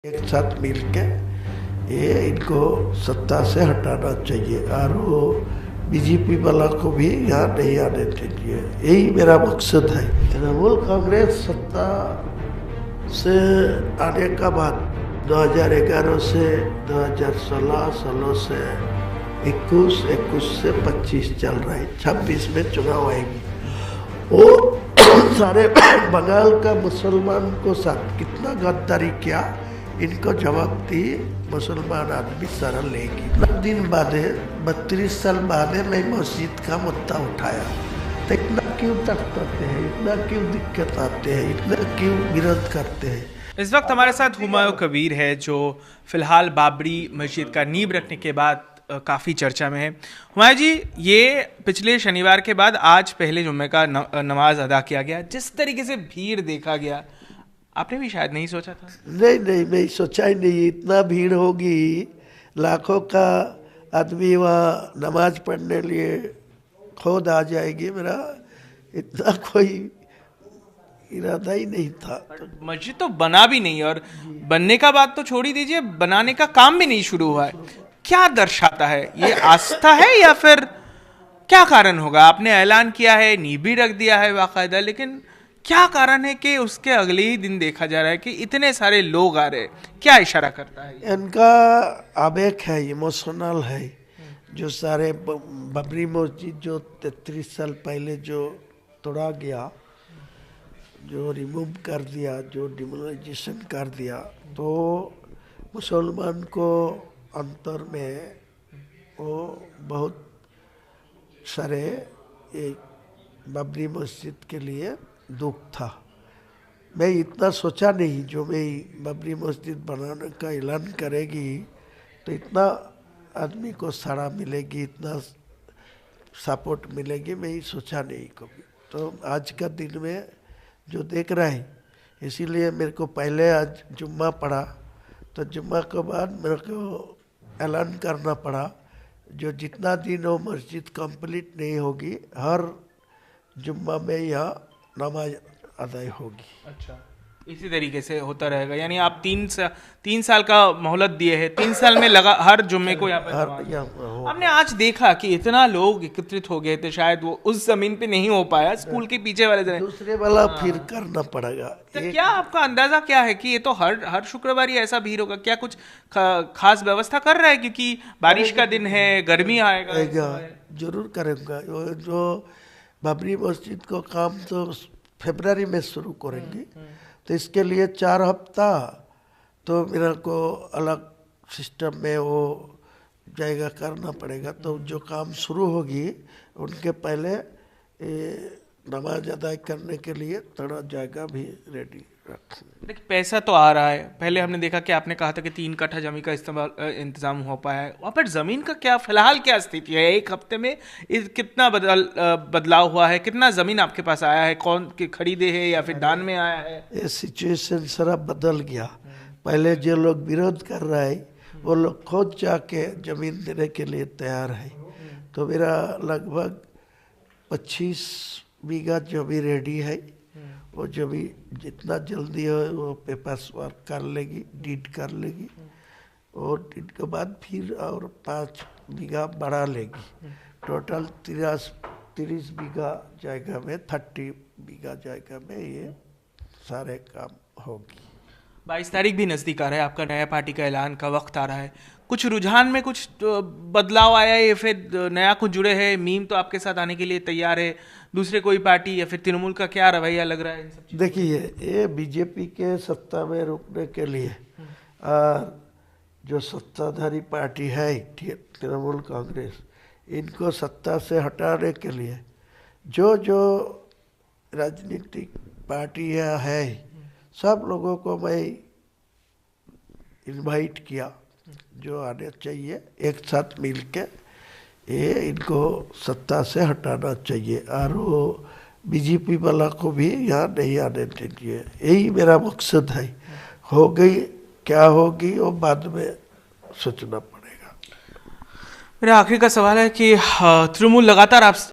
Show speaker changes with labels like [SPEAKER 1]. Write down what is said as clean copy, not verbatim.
[SPEAKER 1] एक साथ मिलके ये इनको सत्ता से हटाना चाहिए और वो बीजेपी वाला को भी यहाँ नहीं आने चाहिए। यही मेरा मकसद है। तृणमूल कांग्रेस सत्ता से आने का बाद 2011 से 2016, 16 से 21, 21 से 25 चल रहा है। 26 में चुनाव आएगी। वो सारे बंगाल का मुसलमान को साथ कितना गद्दारी किया, इनको जवाब दी मुसलमान आदमी सारा लेगी। दिन बाद 32 साल बाद मैं मस्जिद का मुद्दा उठाया तो इतना क्यों तड़पाते हैं, इतना क्यों दिक्कत आते हैं, इतना क्यों विरोध करते हैं।
[SPEAKER 2] इस वक्त हमारे साथ हुमायूं कबीर है जो फिलहाल बाबरी मस्जिद का नींव रखने के बाद काफ़ी चर्चा में है। हुमायूं जी, ये पिछले शनिवार के बाद आज पहले जुम्मे का नमाज अदा किया गया। जिस तरीके से भीड़ देखा गया, आपने भी शायद नहीं सोचा था।
[SPEAKER 1] नहीं, मैं सोचा ही नहीं इतना भीड़ होगी। लाखों का आदमी वहाँ नमाज पढ़ने लिए खुद आ जाएगी। मेरा इतना कोई इरादा ही नहीं था।
[SPEAKER 2] मस्जिद तो बना भी नहीं, और बनने का बात तो छोड़ ही दीजिए, बनाने का काम भी नहीं शुरू हुआ है। क्या दर्शाता है? ये आस्था है या फिर क्या कारण होगा? आपने ऐलान किया है, नींव भी रख दिया है बाकायदा, लेकिन क्या कारण है कि उसके अगले ही दिन देखा जा रहा है कि इतने सारे लोग आ रहे हैं? क्या इशारा करता है?
[SPEAKER 1] इनका आवेग है, इमोशनल है। जो सारे बाबरी मस्जिद जो 33 साल पहले जो तोड़ा गया, जो रिमूव कर दिया, जो डिमोलाइजेशन कर दिया, तो मुसलमान को अंतर में वो बहुत सारे बाबरी मस्जिद के लिए दुख था। मैं इतना सोचा नहीं, जो मैं बाबरी मस्जिद बनाने का ऐलान करेगी तो इतना आदमी को साड़ा मिलेगी, इतना सपोर्ट मिलेगी, मैं ही सोचा नहीं कभी। तो आज का दिन में जो देख रहा है, इसीलिए मेरे को पहले आज जुम्मा पड़ा, तो जुम्मा के बाद मेरे को ऐलान करना पड़ा जो जितना दिन वो मस्जिद कंप्लीट नहीं होगी, हर जुम्मा में यहाँ नमाज अदा होगी।
[SPEAKER 2] अच्छा, इसी तरीके से होता रहेगा। यानी आप 3 साल का मोहलत दिए हैं, 3 साल में लगा हर जुम्मे को यहाँ पे। हमने आज देखा कि इतना लोग एकत्रित हो गए थे, शायद वो उस जमीन पे नहीं हो पाया, स्कूल के पीछे वाले जगह
[SPEAKER 1] दूसरे वाला फिर करना पड़ेगा।
[SPEAKER 2] तो क्या आपका अंदाजा क्या है कि ये तो हर शुक्रवार ही ऐसा भीड़ होगा? क्या कुछ खास व्यवस्था कर रहा है? क्योंकि बारिश का दिन है, गर्मी आएगा।
[SPEAKER 1] जरूर करेंगे। जो बाबरी मस्जिद को काम तो फरवरी में शुरू करेंगे, तो इसके लिए 4 हफ्ता तो मेरे को अलग सिस्टम में वो जाएगा करना पड़ेगा। तो जो काम शुरू होगी उनके पहले नमाज अदा करने के लिए थोड़ा जगह भी रेडी रखें।
[SPEAKER 2] देखिए, पैसा तो आ रहा है। पहले हमने देखा कि आपने कहा था कि 3 कट्ठा जमीन का इंतजाम हो पाया है। वहाँ पर जमीन का क्या फिलहाल क्या स्थिति है? 1 हफ्ते में कितना बदलाव हुआ है? कितना जमीन आपके पास आया है? कौन खरीदे है या फिर दान में आया है?
[SPEAKER 1] ये सिचुएशन सारा बदल गया। पहले जो लोग विरोध कर रहा है वो लोग खुद जाके जमीन देने के लिए तैयार है। तो मेरा लगभग 25 बीघा जमीन रेडी है। वो जमीन जितना जल्दी हो वो पेपर्स वर्क कर लेगी, डीड कर लेगी, और डीड के बाद फिर और 5 बीघा बढ़ा लेगी। टोटल 30 बीघा जाएगा में, 30 बीघा जाएगा में ये सारे काम होगी।
[SPEAKER 2] 22 तारीख भी नज़दीक आ रहा है, आपका नया पार्टी का ऐलान का वक्त आ रहा है। कुछ रुझान में कुछ बदलाव आया है या फिर नया कुछ जुड़े हैं? मीम तो आपके साथ आने के लिए तैयार है, दूसरे कोई पार्टी या फिर तृणमूल का क्या रवैया लग रहा है इन सब चीज़ों?
[SPEAKER 1] देखिए, ये बीजेपी के सत्ता में रुकने के लिए और जो सत्ताधारी पार्टी है तृणमूल कांग्रेस, इनको सत्ता से हटाने के लिए जो राजनीतिक पार्टियां है, सब लोगों को मैं इनवाइट किया जो आने चाहिए। एक साथ मिलके ये इनको सत्ता से हटाना चाहिए और वो बीजेपी वाला को भी यहाँ नहीं आने चाहिए। यही मेरा मकसद है। हो गई क्या होगी वो बाद में सोचना पड़ेगा।
[SPEAKER 2] मेरा आखिरी का सवाल है कि तृणमूल लगातार आप